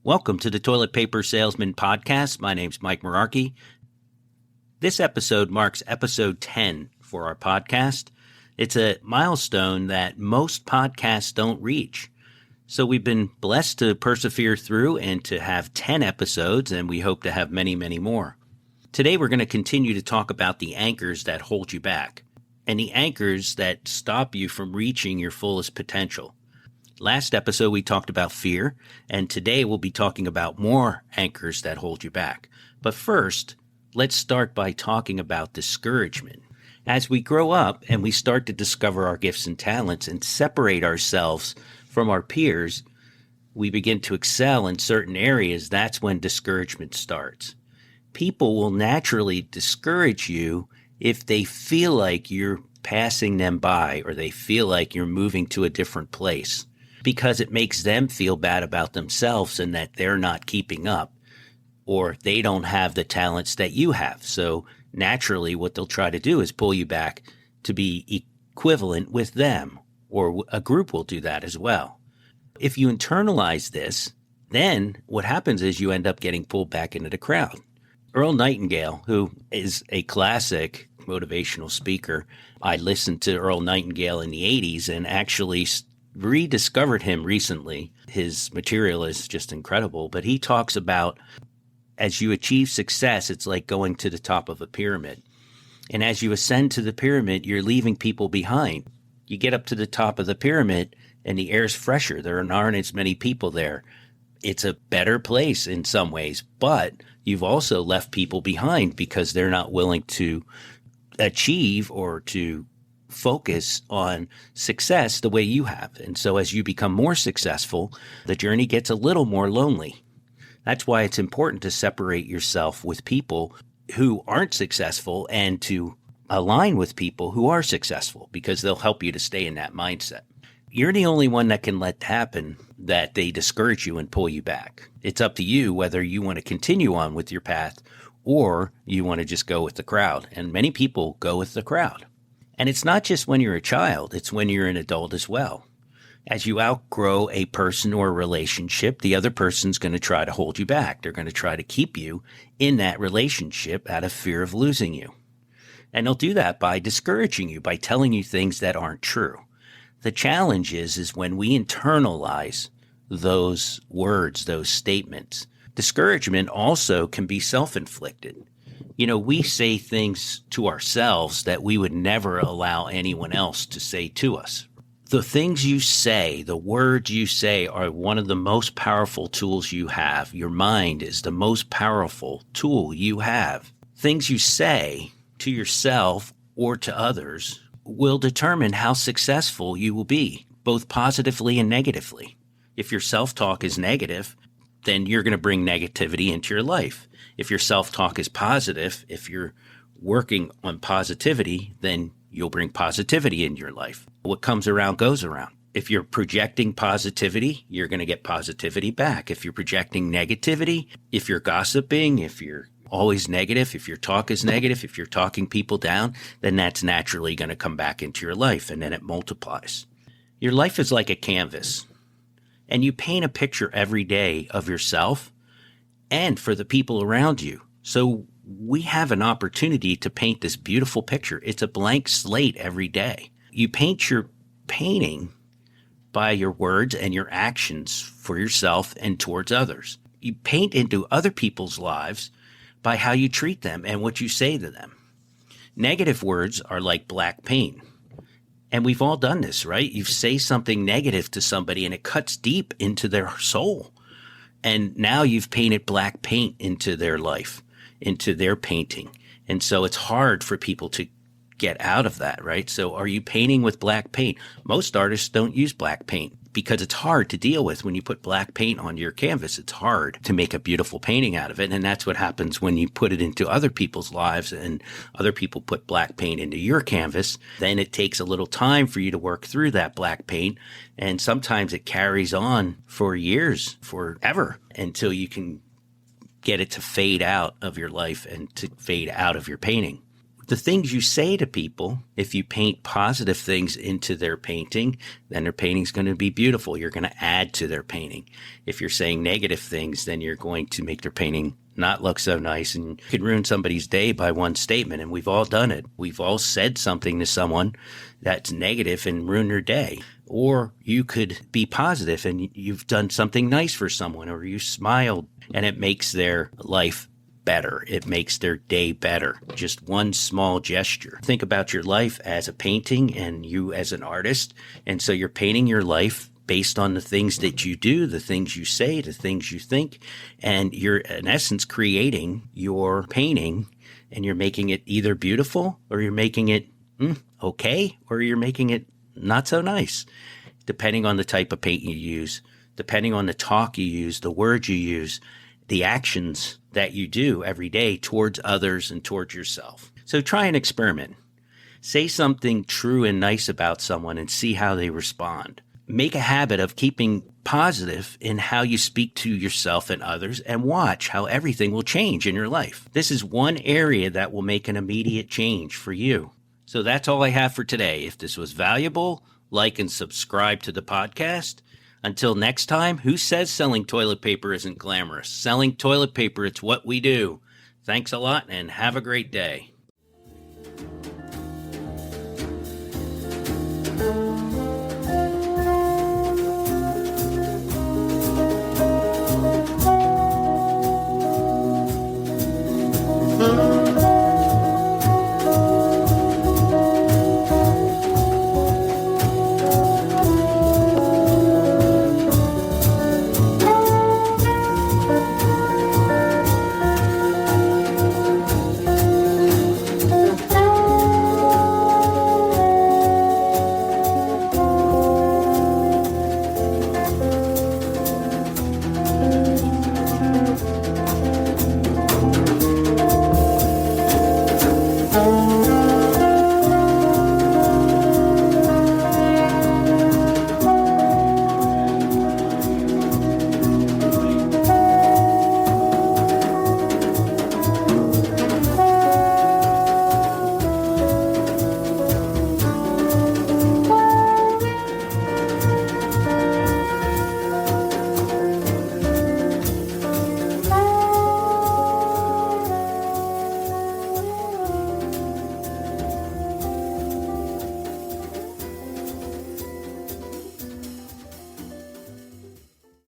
Welcome to the Toilet Paper Salesman Podcast. My name's Mike Mirarchi. This episode marks episode 10 for our podcast. It's a milestone that most podcasts don't reach. So we've been blessed to persevere through and to have 10 episodes, and we hope to have many, many more. Today we're going to continue to talk about the anchors that hold you back and the anchors that stop you from reaching your fullest potential. Last episode, we talked about fear, and today we'll be talking about more anchors that hold you back. But first, let's start by talking about discouragement. As we grow up and we start to discover our gifts and talents and separate ourselves from our peers, we begin to excel in certain areas. That's when discouragement starts. People will naturally discourage you if they feel like you're passing them by or they feel like you're moving to a different place, because it makes them feel bad about themselves and that they're not keeping up or they don't have the talents that you have. So naturally, what they'll try to do is pull you back to be equivalent with them, or a group will do that as well. If you internalize this, then what happens is you end up getting pulled back into the crowd. Earl Nightingale, who is a classic motivational speaker, I listened to Earl Nightingale in the 80s and actually rediscovered him recently. His material is just incredible, but he talks about as you achieve success, it's like going to the top of a pyramid. And as you ascend to the pyramid, you're leaving people behind. You get up to the top of the pyramid and the air's fresher. There aren't as many people there. It's a better place in some ways, but you've also left people behind because they're not willing to achieve or to focus on success the way you have. And so as you become more successful, the journey gets a little more lonely. That's why it's important to separate yourself with people who aren't successful and to align with people who are successful, because they'll help you to stay in that mindset. You're the only one that can let happen that they discourage you and pull you back. It's up to you whether you want to continue on with your path or you want to just go with the crowd. And many people go with the crowd. And it's not just when you're a child, it's when you're an adult as well. As you outgrow a person or a relationship, the other person's going to try to hold you back. They're going to try to keep you in that relationship out of fear of losing you. And they'll do that by discouraging you, by telling you things that aren't true. The challenge is when we internalize those words, those statements. Discouragement also can be self-inflicted. You know, we say things to ourselves that we would never allow anyone else to say to us. The things you say, the words you say are one of the most powerful tools you have. Your mind is the most powerful tool you have. Things you say to yourself or to others will determine how successful you will be, both positively and negatively. If your self-talk is negative, then you're going to bring negativity into your life. If your self-talk is positive, if you're working on positivity, then you'll bring positivity in your life. What comes around goes around. If you're projecting positivity, you're going to get positivity back. If you're projecting negativity, if you're gossiping, if you're always negative, if your talk is negative, if you're talking people down, then that's naturally going to come back into your life, and then it multiplies. Your life is like a canvas, and you paint a picture every day of yourself and for the people around you. So we have an opportunity to paint this beautiful picture. It's a blank slate every day. You paint your painting by your words and your actions for yourself and towards others. You paint into other people's lives by how you treat them and what you say to them. Negative words are like black paint. And we've all done this, right? You say something negative to somebody and it cuts deep into their soul. And now you've painted black paint into their life, into their painting. And so it's hard for people to get out of that, right? So are you painting with black paint? Most artists don't use black paint because it's hard to deal with. When you put black paint on your canvas, it's hard to make a beautiful painting out of it. And that's what happens when you put it into other people's lives and other people put black paint into your canvas. Then it takes a little time for you to work through that black paint. And sometimes it carries on for years, forever, until you can get it to fade out of your life and to fade out of your painting. The things you say to people, if you paint positive things into their painting, then their painting's going to be beautiful. You're going to add to their painting. If you're saying negative things, then you're going to make their painting not look so nice, and you could ruin somebody's day by one statement. And we've all done it. We've all said something to someone that's negative and ruin their day. Or you could be positive and you've done something nice for someone, or you smiled and it makes their life better. It makes their day better. Just one small gesture. Think about your life as a painting and you as an artist. And so you're painting your life based on the things that you do, the things you say, the things you think, and you're in essence creating your painting, and you're making it either beautiful or you're making it okay, or you're making it not so nice, depending on the type of paint you use, depending on the talk you use, the words you use, the actions that you do every day towards others and towards yourself. So try an experiment. Say something true and nice about someone and see how they respond. Make a habit of keeping positive in how you speak to yourself and others, and watch how everything will change in your life. This is one area that will make an immediate change for you. So that's all I have for today. If this was valuable, like and subscribe to the podcast. Until next time, who says selling toilet paper isn't glamorous? Selling toilet paper, it's what we do. Thanks a lot and have a great day.